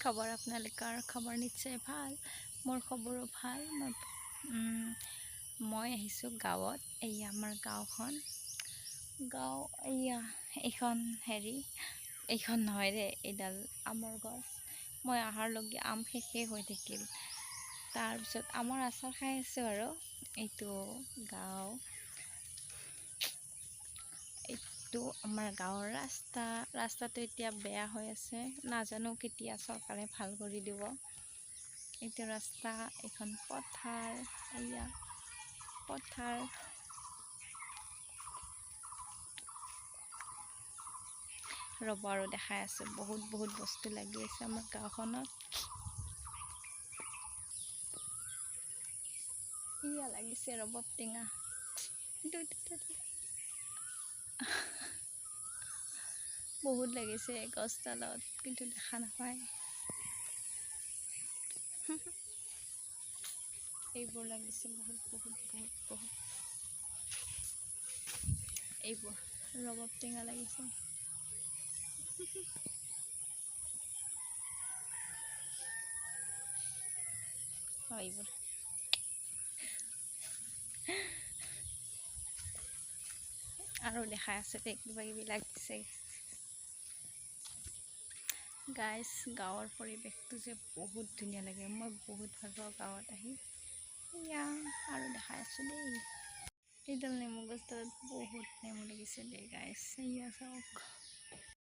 খবৰ আপোনালোকৰ? খবৰ নিশ্চয় ভাল। মোৰ খবৰো ভাল। মই আহিছোঁ গাঁৱত। এয়া আমাৰ গাঁওখন। গাঁও এয়া এইখন এইখন নহয় ৰে, এইডাল আমৰ গছ। মই অহাৰ লগে আম শেষে হৈ থাকিল। তাৰপিছত আমৰ আচাৰ খাই আছোঁ আৰু। এইটো গাঁও, এইটো আমাৰ গাঁৱৰ ৰাস্তাটো এতিয়া বেয়া হৈ আছে। নাজানো কেতিয়া চৰকাৰে ভাল কৰি দিব। এইটো ৰাস্তা, এইখন পথাৰ, এয়া পথাৰ। ৰ'ব আৰু দেখাই আছোঁ। বহুত বস্তু লাগি আছে আমাৰ গাঁওখনত। এয়া লাগিছে ৰবাব টেঙা। বহুত লাগিছে গছডালত, কিন্তু দেখা নাপায়। এইবোৰ লাগিছে বহুত। এইবোৰ ৰবাব টেঙা লাগিছে। এইবোৰ আৰু দেখাই আছে কিবা কিবি লাগিছে। গাইজ, গাঁৱৰ পৰিৱেশটো যে বহুত ধুনীয়া লাগে। মই বহুত ভাল পাওঁ গাঁৱত আহি। এয়া আৰু দেখাই আছোঁ দেই। এইডাল নেমু গছডালত বহুত নেমু লাগিছে দেই গাইজ। এয়া চাওক।